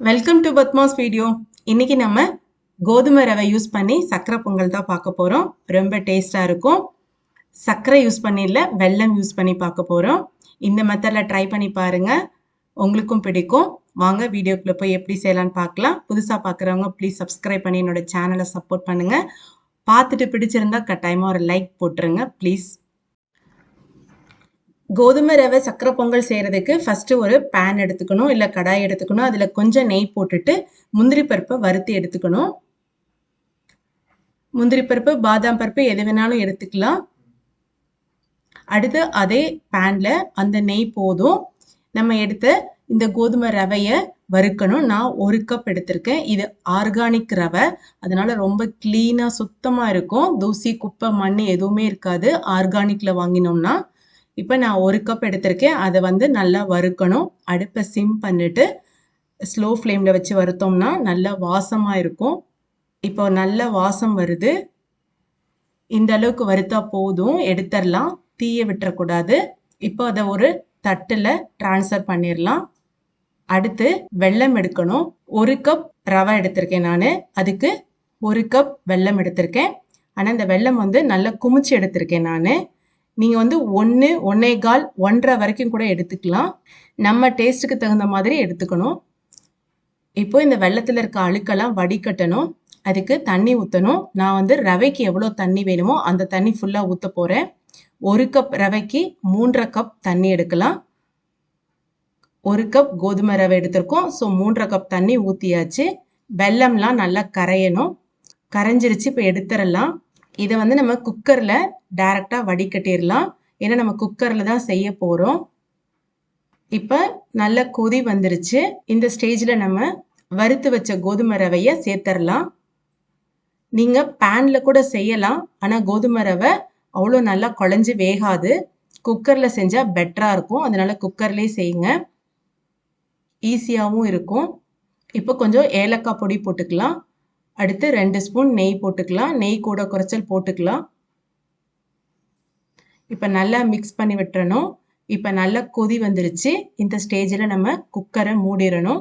Welcome to Padma's video. இன்னைக்கு நம்ம கோதுமை ரவை யூஸ் பண்ணி சக்கரை பொங்கல் தான் பார்க்க போகிறோம். ரொம்ப டேஸ்டாக இருக்கும். சர்க்கரை யூஸ் பண்ணிடல, வெல்லம் யூஸ் பண்ணி பார்க்க போகிறோம். இந்த மெத்தடில் ட்ரை பண்ணி பாருங்கள், உங்களுக்கும் பிடிக்கும். வாங்க வீடியோக்குள்ளே போய் எப்படி செய்யலான்னு பார்க்கலாம். புதுசாக பார்க்குறவங்க ப்ளீஸ் சப்ஸ்கிரைப் பண்ணி என்னோட சேனலை சப்போர்ட் பண்ணுங்கள். பார்த்துட்டு பிடிச்சிருந்தா கட்டாயமாக ஒரு லைக் போட்டுருங்க ப்ளீஸ். கோதுமை ரவை சக்கரை பொங்கல் செய்கிறதுக்கு ஃபஸ்ட்டு ஒரு பேன் எடுத்துக்கணும், இல்லை கடாய் எடுத்துக்கணும். அதில் கொஞ்சம் நெய் போட்டுட்டு முந்திரி பருப்பை வறுத்து எடுத்துக்கணும். முந்திரி பருப்பு, பாதாம் பருப்பு எது வேணாலும் எடுத்துக்கலாம். அடுத்து அதே பேனில் அந்த நெய் போதும். நம்ம எடுத்த இந்த கோதுமை ரவையை வறுக்கணும். நான் 1 கப் எடுத்திருக்கேன். இது ஆர்கானிக் ரவை, அதனால ரொம்ப க்ளீனாக சுத்தமாக இருக்கும். தூசி, குப்பை, மண் எதுவுமே இருக்காது ஆர்கானிக்கில் வாங்கினோம்னா. இப்போ நான் 1 கப் எடுத்திருக்கேன். அதை நல்லா வறுக்கணும். அடுப்பை சிம் பண்ணிட்டு ஸ்லோ ஃப்ளேமில் வச்சு வறுத்தோம்னா நல்லா வாசமாக இருக்கும். இப்போ நல்ல வாசம் வருது. இந்த அளவுக்கு வறுத்தா போதும், எடுத்துடலாம். தீயை விட்டுறக்கூடாது. இப்போ அதை ஒரு தட்டில் ட்ரான்ஸ்ஃபர் பண்ணிடலாம். அடுத்து வெல்லம் எடுக்கணும். 1 கப் ரவை எடுத்திருக்கேன் நான். அதுக்கு 1 கப் வெல்லம் எடுத்திருக்கேன். ஆனால் இந்த வெல்லம் நல்லா குமிச்சு எடுத்திருக்கேன் நான். நீங்கள் 1, 1.25, 1.5 வரைக்கும் கூட எடுத்துக்கலாம். நம்ம டேஸ்ட்டுக்கு தகுந்த மாதிரி எடுத்துக்கணும். இப்போ இந்த வெள்ளத்தில் இருக்க அழுக்கெல்லாம் வடிகட்டணும். அதுக்கு தண்ணி ஊற்றணும். நான் ரவைக்கு எவ்வளோ தண்ணி வேணுமோ அந்த தண்ணி ஃபுல்லாக ஊற்ற போகிறேன். 1 கப் ரவைக்கு 3.5 கப் தண்ணி எடுக்கலாம். 1 கப் கோதுமை ரவை எடுத்திருக்கோம். ஸோ 3.5 கப் தண்ணி ஊற்றியாச்சு. வெல்லம்லாம் நல்லா கரையணும். கரைஞ்சிருச்சு. இப்போ எடுத்துடலாம். இதை நம்ம குக்கரில் டைரெக்டாக வடிகட்டிடலாம். ஏன்னா நம்ம குக்கரில் தான் செய்ய போகிறோம். இப்போ நல்ல கொதி வந்துருச்சு. இந்த ஸ்டேஜில் நம்ம வறுத்து வச்ச கோதுமை ரவையை சேர்த்துடலாம். நீங்கள் பேனில் கூட செய்யலாம், ஆனால் கோதுமை ரவை அவ்வளோ நல்லா குழஞ்சி வேகாது. குக்கரில் செஞ்சால் பெட்டராக இருக்கும். அதனால் குக்கர்லேயே செய்யுங்க, ஈஸியாகவும் இருக்கும். இப்போ கொஞ்சம் ஏலக்காய் பொடி போட்டுக்கலாம். அடுத்து 2 ஸ்பூன் நெய் போட்டுக்கலாம். நெய் கூட குறைச்சல் போட்டுக்கலாம். இப்போ நல்லா மிக்ஸ் பண்ணி விட்டுறணும். இப்போ நல்லா கொதி வந்துருச்சு. இந்த ஸ்டேஜில் நம்ம குக்கரை மூடிடணும்.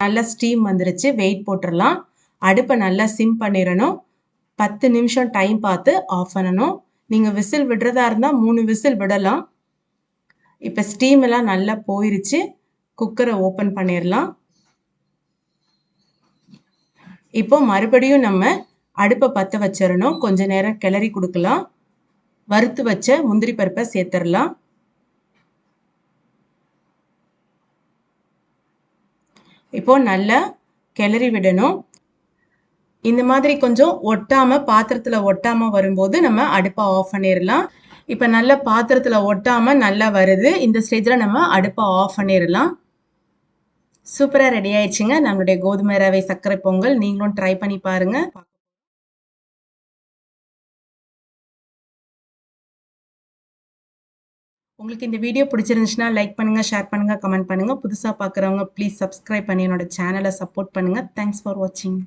நல்லா ஸ்டீம் வந்துருச்சு. வெயிட் போட்டுடலாம். அடுப்பை நல்லா சிம் பண்ணிடணும். 10 நிமிஷம் டைம் பார்த்து ஆஃப் பண்ணணும். நீங்கள் விசில் விடுறதா இருந்தால் 3 விசில் விடலாம். இப்போ ஸ்டீம் எல்லாம் நல்லா போயிருச்சு. குக்கரை ஓப்பன் பண்ணிடலாம். இப்போ மறுபடியும் நம்ம அடுப்பை பற்ற வச்சிடணும். கொஞ்ச நேரம் கிளறி கொடுக்கலாம். வறுத்து வச்ச முந்திரி பருப்பை சேர்த்துடலாம். இப்போ நல்லா கிளறி விடணும். இந்த மாதிரி கொஞ்சம் ஒட்டாம, பாத்திரத்துல ஒட்டாம வரும்போது நம்ம அடுப்பை ஆஃப் பண்ணிடலாம். இப்போ நல்லா பாத்திரத்துல ஒட்டாம நல்லா வருது. இந்த ஸ்டேஜில் நம்ம அடுப்பை ஆஃப் பண்ணிடலாம். சூப்பராக ரெடி ஆயிடுச்சுங்க நம்மளுடைய கோதுமை ரவை சர்க்கரை பொங்கல். நீங்களும் ட்ரை பண்ணி பாருங்க. உங்களுக்கு இந்த வீடியோ பிடிச்சிருந்துச்சுன்னா லைக் பண்ணுங்க, ஷேர் பண்ணுங்க, கமெண்ட் பண்ணுங்க. புதுசாக பார்க்குறவங்க ப்ளீஸ் சப்ஸ்கிரைப் பண்ணி என்னோட சேனலை சப்போர்ட் பண்ணுங்க. தேங்க்ஸ் ஃபார் வாட்சிங்.